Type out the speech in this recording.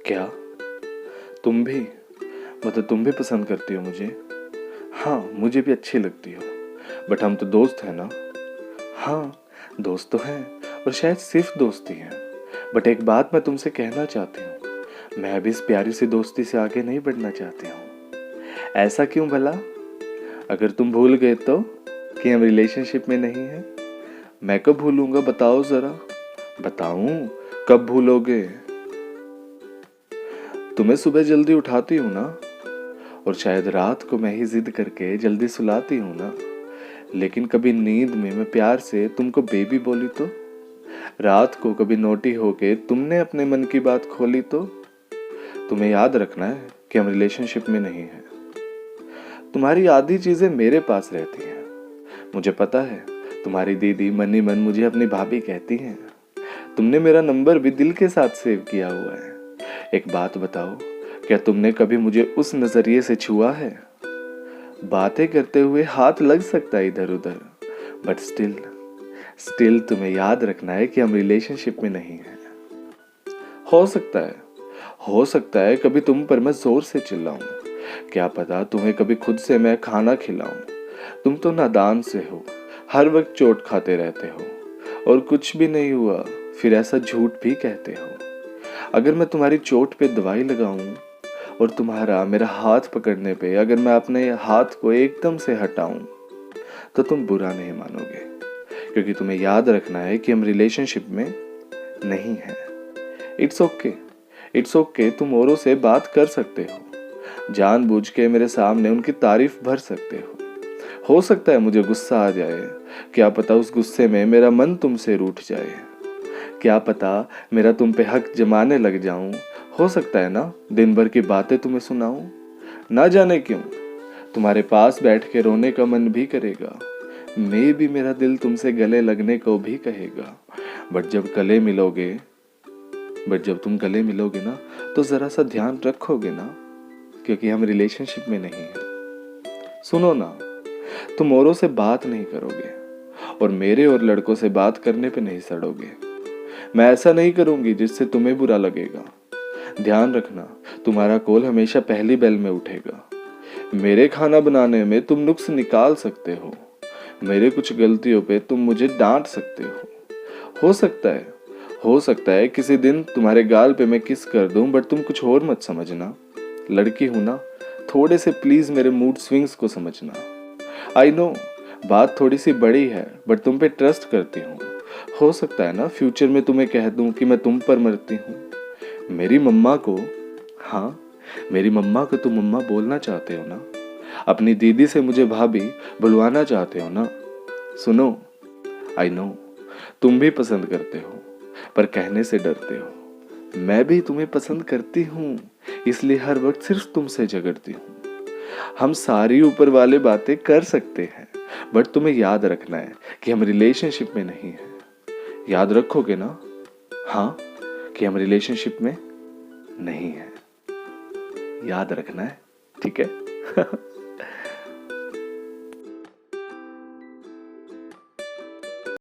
क्या तुम भी मतलब तुम भी पसंद करती हो मुझे? हाँ, मुझे भी अच्छी लगती हो, बट हम तो दोस्त हैं ना। हाँ, दोस्त तो हैं, और शायद सिर्फ दोस्ती हैं। बट एक बात मैं तुमसे कहना चाहती हूँ, मैं भी इस प्यारी सी दोस्ती से आगे नहीं बढ़ना चाहती हूँ। ऐसा क्यों भला? अगर तुम भूल गए तो कि हम रिलेशनशिप में नहीं हैं? मैं कब भूलूंगा, बताओ ज़रा। बताऊं? कब भूलोगे? तुम्हें सुबह जल्दी उठाती हूँ ना, और शायद रात को मैं ही जिद करके जल्दी सुलाती हूँ ना। लेकिन कभी नींद में मैं प्यार से तुमको बेबी बोली तो? रात को कभी नोटी होके तुमने अपने मन की बात खोली तो? तुम्हें याद रखना है कि हम रिलेशनशिप में नहीं हैं। तुम्हारी आधी चीजें मेरे पास रहती हैं। मुझे पता है तुम्हारी दीदी मन ही मन मुझे अपनी भाभी कहती हैं। तुमने मेरा नंबर भी दिल के साथ सेव किया हुआ है। एक बात बताओ, क्या तुमने कभी मुझे उस नजरिए से छुआ है? बातें करते हुए हाथ लग सकता है इधर उधर, बट स्टिल तुम्हें याद रखना है कि हम रिलेशनशिप में नहीं हैं। हो सकता है कभी तुम पर मैं जोर से चिल्लाऊं। क्या पता तुम्हें कभी खुद से मैं खाना खिलाऊं। तुम तो नादान से हो, हर वक्त चोट खाते रहते हो, और कुछ भी नहीं हुआ फिर ऐसा झूठ भी कहते हो। अगर मैं तुम्हारी चोट पे दवाई लगाऊं और तुम्हारा मेरा हाथ पकड़ने पे अगर मैं अपने हाथ को एकदम से हटाऊं, तो तुम बुरा नहीं मानोगे, क्योंकि तुम्हें याद रखना है कि हम रिलेशनशिप में नहीं हैं। इट्स ओके, तुम औरों से बात कर सकते हो, जानबूझ के मेरे सामने उनकी तारीफ भर सकते हो सकता है मुझे गुस्सा आ जाए, क्या पता उस गुस्से में मेरा मन तुमसे रूठ जाए, क्या पता मेरा तुम पे हक जमाने लग जाऊं। हो सकता है ना दिन भर की बातें तुम्हें सुनाऊं। ना जाने क्यों तुम्हारे पास बैठ के रोने का मन भी करेगा। मैं भी मेरा दिल तुमसे गले लगने को भी कहेगा। बट जब तुम गले मिलोगे ना, तो जरा सा ध्यान रखोगे ना, क्योंकि हम रिलेशनशिप में नहीं हैं। सुनो ना, तुम औरों से बात नहीं करोगे, और मेरे और लड़कों से बात करने पे नहीं सड़ोगे। मैं ऐसा नहीं करूंगी जिससे तुम्हें बुरा लगेगा। ध्यान रखना, तुम्हारा कॉल हमेशा पहली बेल में उठेगा। मेरे खाना बनाने में तुम नुक्स निकाल सकते हो, मेरे कुछ गलतियों पे तुम मुझे डांट सकते हो। हो सकता है किसी दिन तुम्हारे गाल पे मैं किस कर दूं, बट तुम कुछ और मत समझना। लड़की हूं ना, थोड़े से प्लीज मेरे मूड स्विंग्स को समझना। आई नो बात थोड़ी सी बड़ी है, बट तुम पे ट्रस्ट करती हूँ। हो सकता है ना फ्यूचर में तुम्हें कह दूं कि मैं तुम पर मरती हूँ। मेरी मम्मा को तुम मम्मा बोलना चाहते हो ना? अपनी दीदी से मुझे भाभी बुलवाना चाहते हो ना? सुनो, आई नो तुम भी पसंद करते हो, पर कहने से डरते हो। मैं भी तुम्हें पसंद करती हूँ, इसलिए हर वक्त सिर्फ तुमसे झगड़ती हूँ। हम सारी ऊपर वाले बातें कर सकते हैं, बट तुम्हें याद रखना है कि हम रिलेशनशिप में नहीं हैं। याद रखोगे ना? हाँ, कि हम रिलेशनशिप में नहीं हैं। याद रखना है, ठीक है?